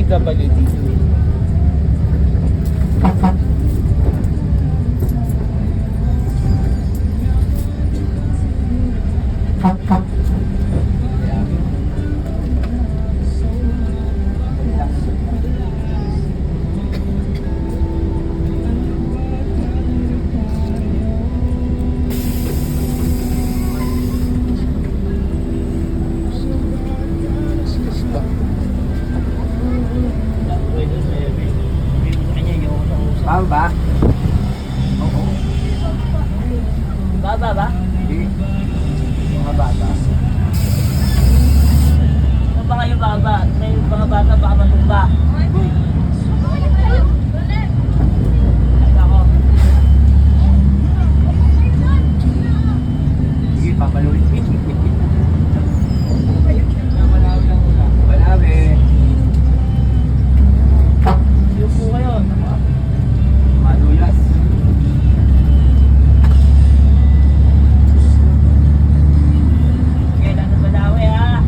DWD. Baba ba? Oo. Baba ba? Hindi. Mga bata. Ano ba kayo baba? May mga bata baka matumba. Ay, ako. Sige, papaluin. Malawi. Yung po kayo. Madulas. Kailan na Balawi ha?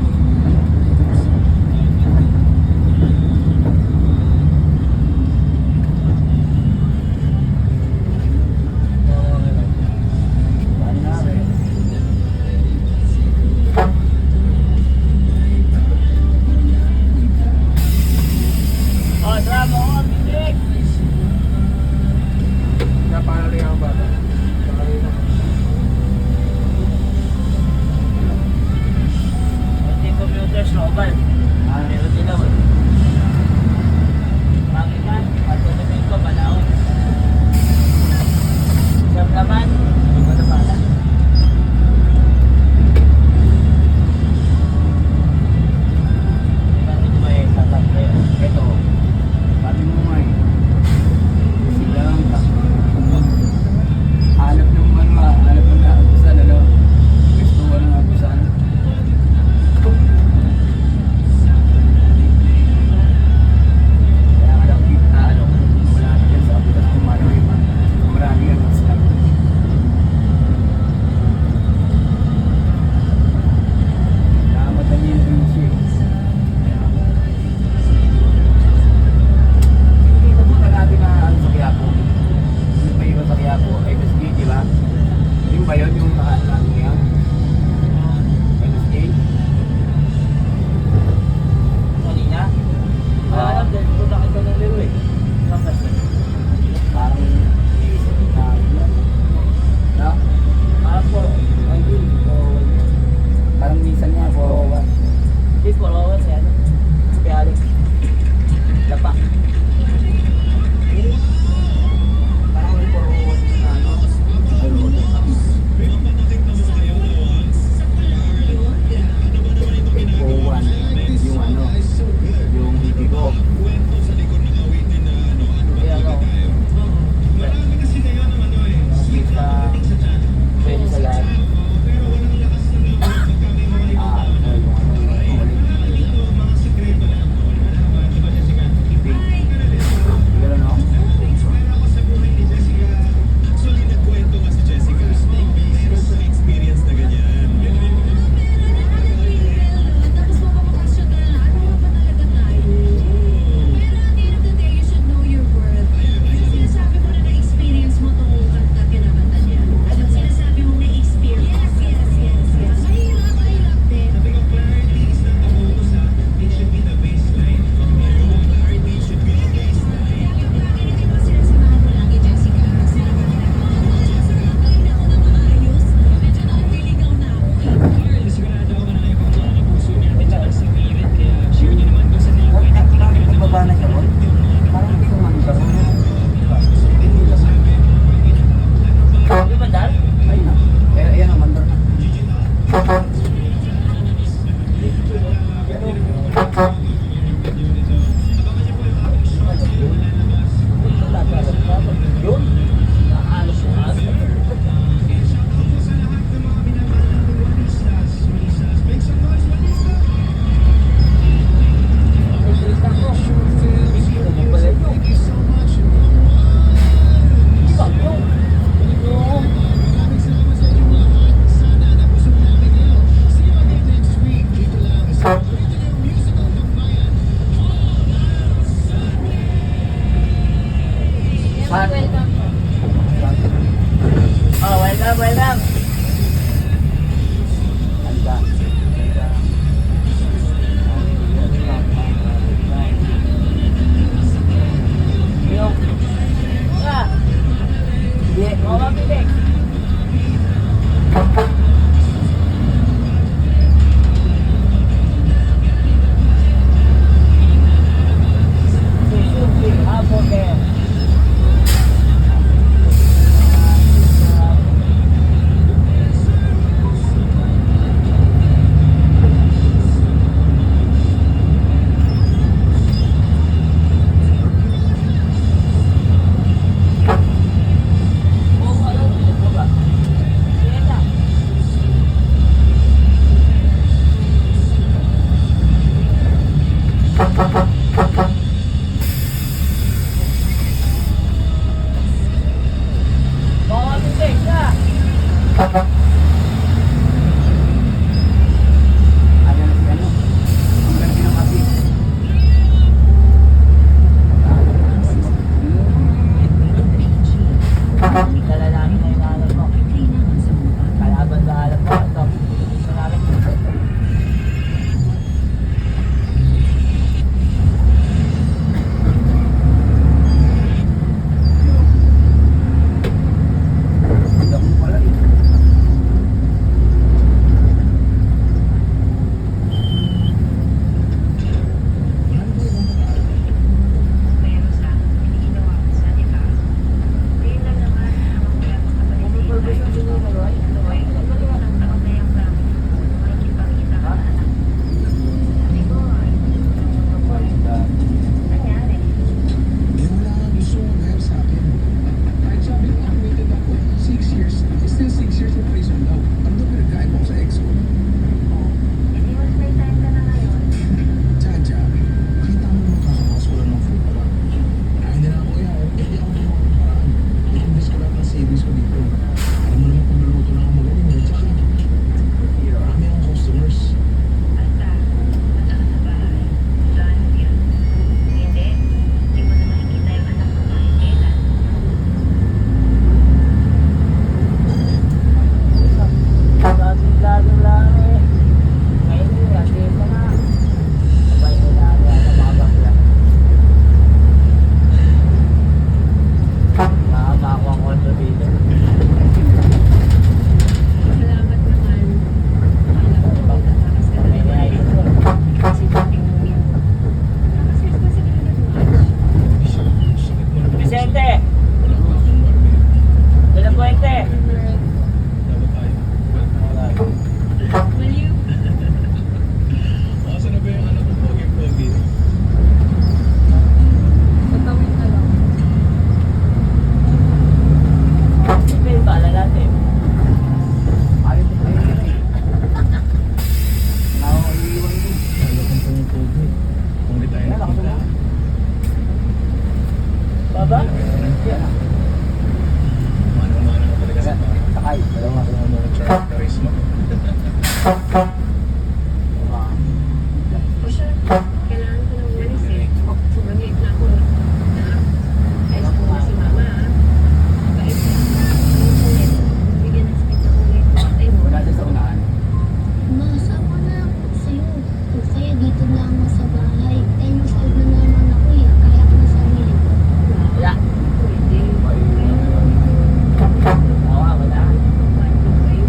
Welcome. Oh, welcome, welcome. Anda. Yung. Ah, Hindi. mga mabibig. Suzuki Hamburger. Oh, ano dito ba? Yan na. Mga mabibig na. Ano na si ano? Ang ganda ng kape. Dala namin na yung alam mo. Kalaban sa alam mo. Ito. Ito namin. Hindi ako pala eh. Pero sa iniinawa ko sa nila, ngayon lang naman ang mga kapatid ni Tay. Tuloy, ilang taon na yung namin. Makikipagkita ka na anak. Sabi ko, nangyari. Eh, wala kang gusto mag-hire sa akin. Kahit sabi ko, acquitted ako. 6 years. Still 6 years in prison daw. Ano daw pinagkain mo sa ex ko? Hindi mas may time ka na ngayon. Chacha, nakita mo naman kakakas ko lang ng food pa. Kaya nila ako yan. Hindi ako gumawa ng paraan. I-invest ko lahat ng savings ko dito. Alam mo naman kung naluto lang ako magaling. Eh. Tsaka, marami akong customers. Basta, punta ka sa bahay. Saan yan? Kung hindi, hindi mo na makikita yung anak mo kahit kailan. Lagi lang eh. Ngayon yun, hindi pa nga. Sabay ko na ang mga bakla. Nakakako ang kondo dito. Salamat naman. Alam ko, natakas ka na May naman. nais ko. Kasi dating mo yun. Nakasearch ba sila na Sakit mo naman. Vicente! Wala pa akong partner. De La Puente! Dapat tayo. Baliw. Masa na ba yung anak ko pogi-pogi? Tatawin ka lang. Ito yung bala natin. Ayaw ko tayo yun eh. Nakakaiiwan yun. Lalo kang pogi-pogi. Kung di tayo Yan, ako nakita. naman. Baba? Yan ah. Manang-mana ka talaga sa parang. Sakay. Dalawa. Nakuha mo ng charisma. O siya, kailangan ko nang walis eh. Sobrang late na ako. Ayos ko na si mama ah. Bait na. Bigyan ng speed na ulit. Patay mo. Wala dyan sa unahan. Masawa na ako sa'yo. Kung sa'yo, dito na ako sa bahay. Eh, nasa na naman ako eh. Kaya ako sa sarili ko. Wala. Pwede. Oo, wala. Kayo.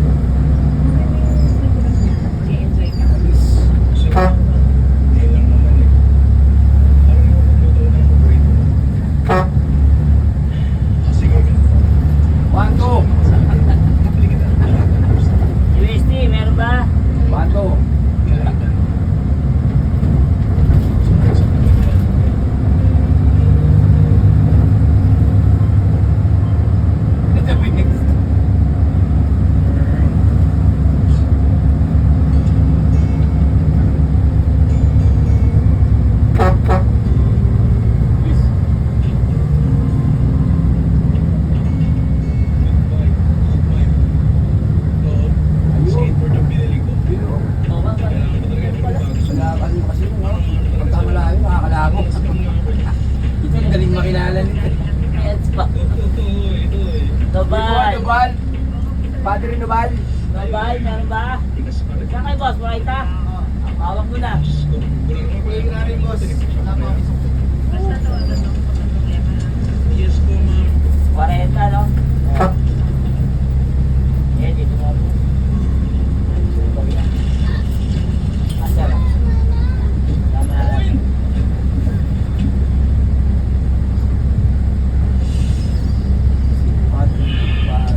Let's go. Nobal! Nobal. Nobal! Padre Nobal! Nobal, meron ba? Saan kayo, boss? Wala hawak mo na. Kuya na rin, boss. Wala pa ako. Basta to, ano to, problema. Yes po, ma'am. 40, no? Eh, dito mo. Asa lang. Tama lang. Padre Nobal.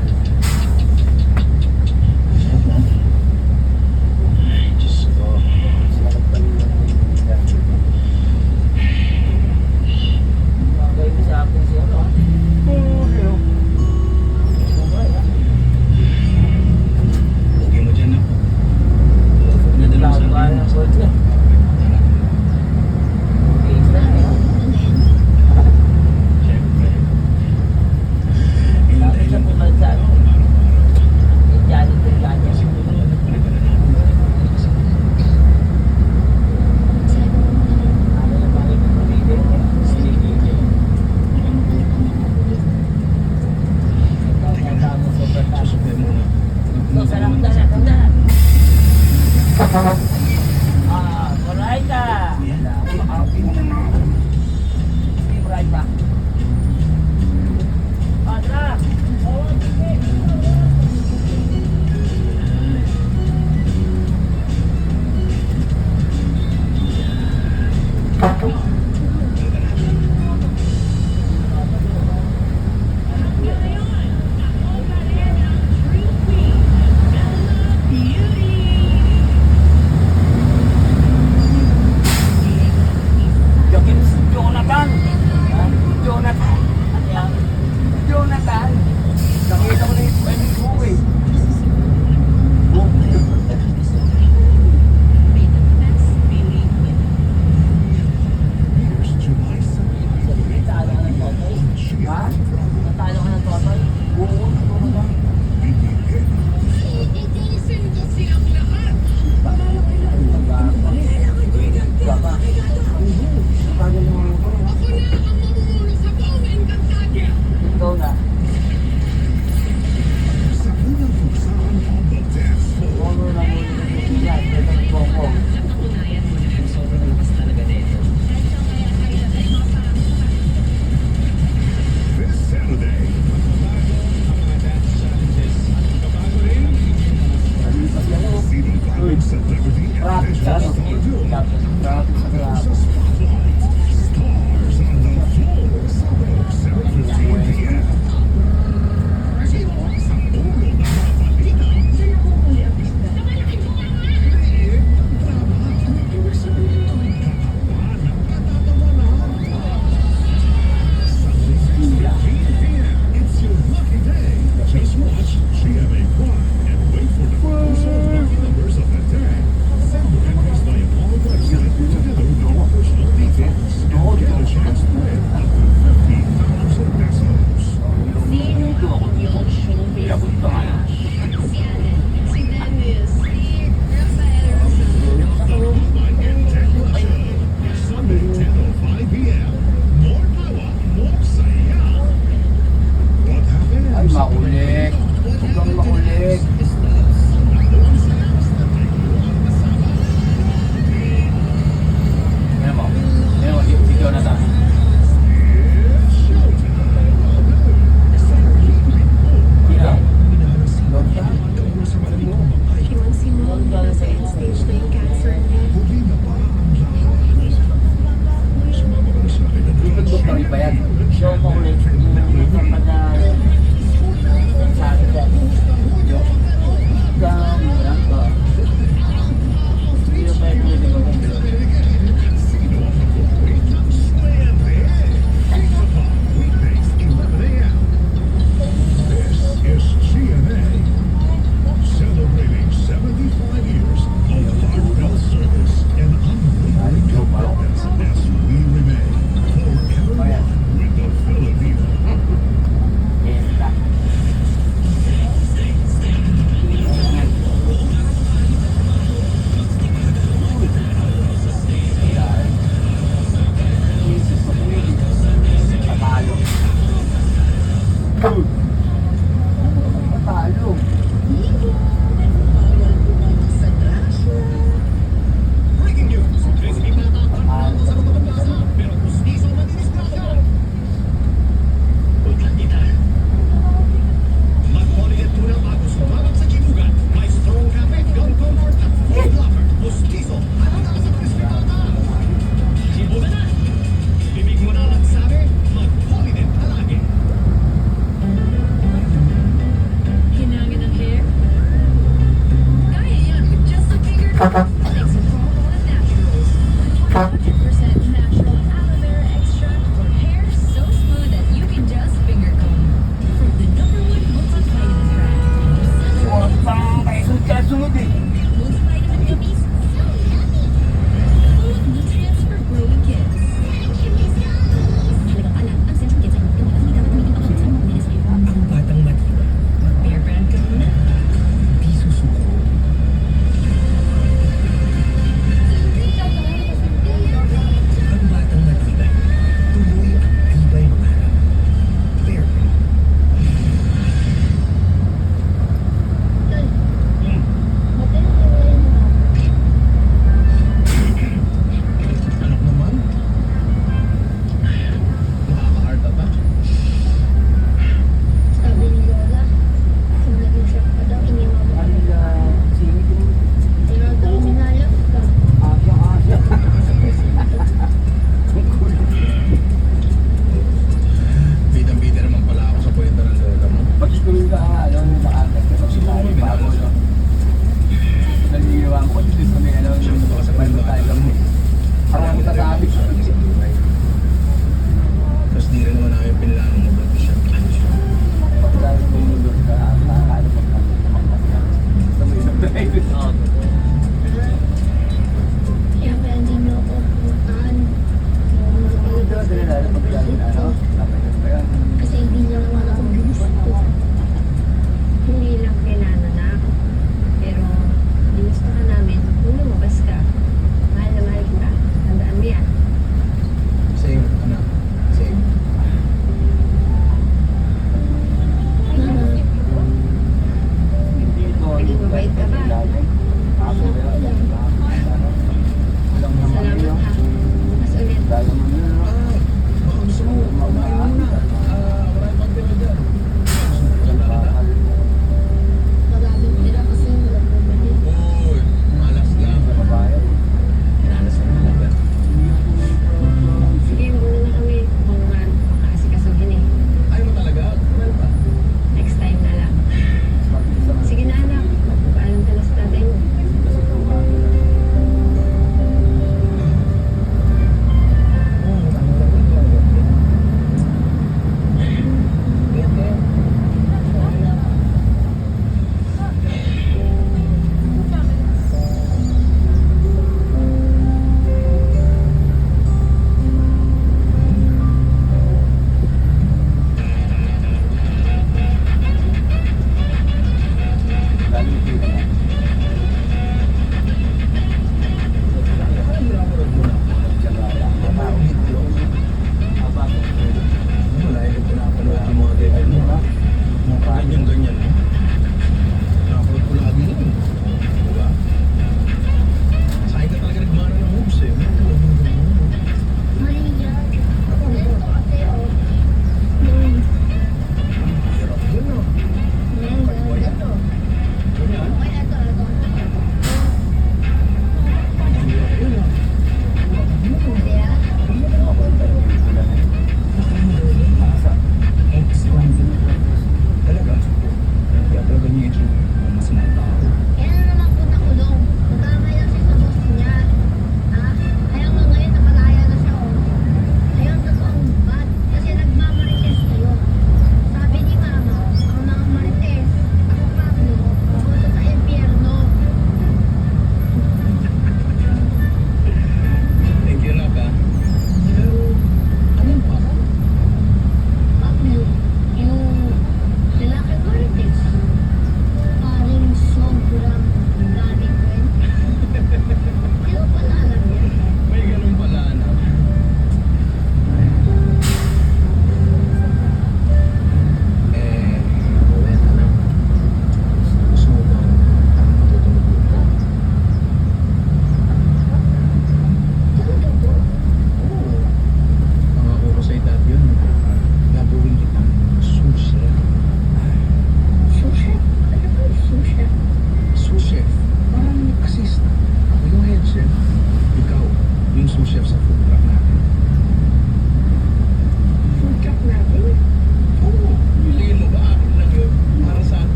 Ay, Diyos ko. Sarap pa rin yung Dude. Patalo. Breaking news! Crispy pata ang panalo sa mga pambasa, pero gustiso madidisgrasya. Utlan kita. Mag-ulit muna bago sumabak sa chibugan. May strong cafe, gun comfort at full lover. Gustiso, handa sa crispy pata. Chibugan na! Bibig mo na lang sabi, mag-holiday palagi.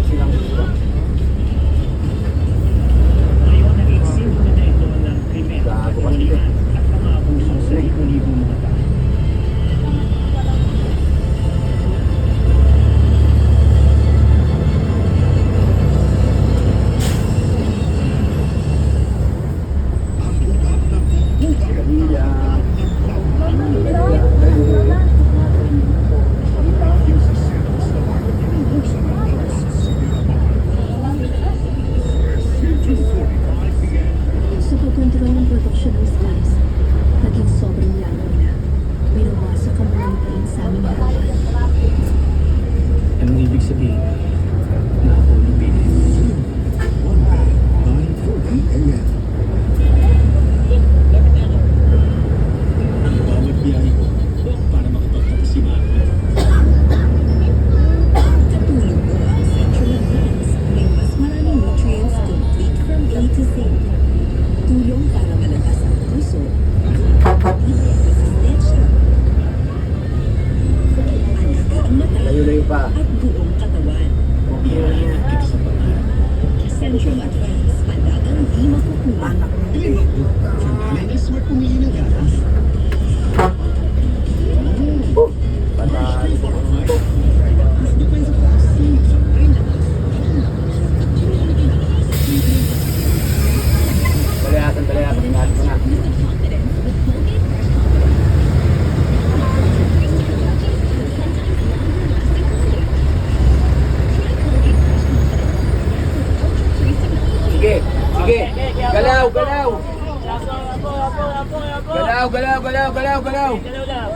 Silang gusto. Ngayon, naging simbolo na ito ng krimen, Gago ka kakulitan at pang-aabuso sa libo-libong mga tao. Sa pagkontrol ng produksyon ng spice, naging sobrang yaman na. Binawasak ang mga lupain sa aming harapan. Anong ibig sabihin? Na ako lupili. Ang bawat biyahe ko para makapagtapos si Mami. Katulong ko ang Central Advance. May mas maraming nutrients complete from A to Z. Tulong para malakas ang puso, resistensya, alaga ang mata, Layo-layo pa. at buong katawan. Ihahatid kita sa pangarap. Central Advance, alagang di makukuha. Sandali, smart pumili ng gatas. Patay. Balayasan, ingat mo na. Sige, sige. Galaw, galaw. Galaw, galaw, galaw, galaw, galaw.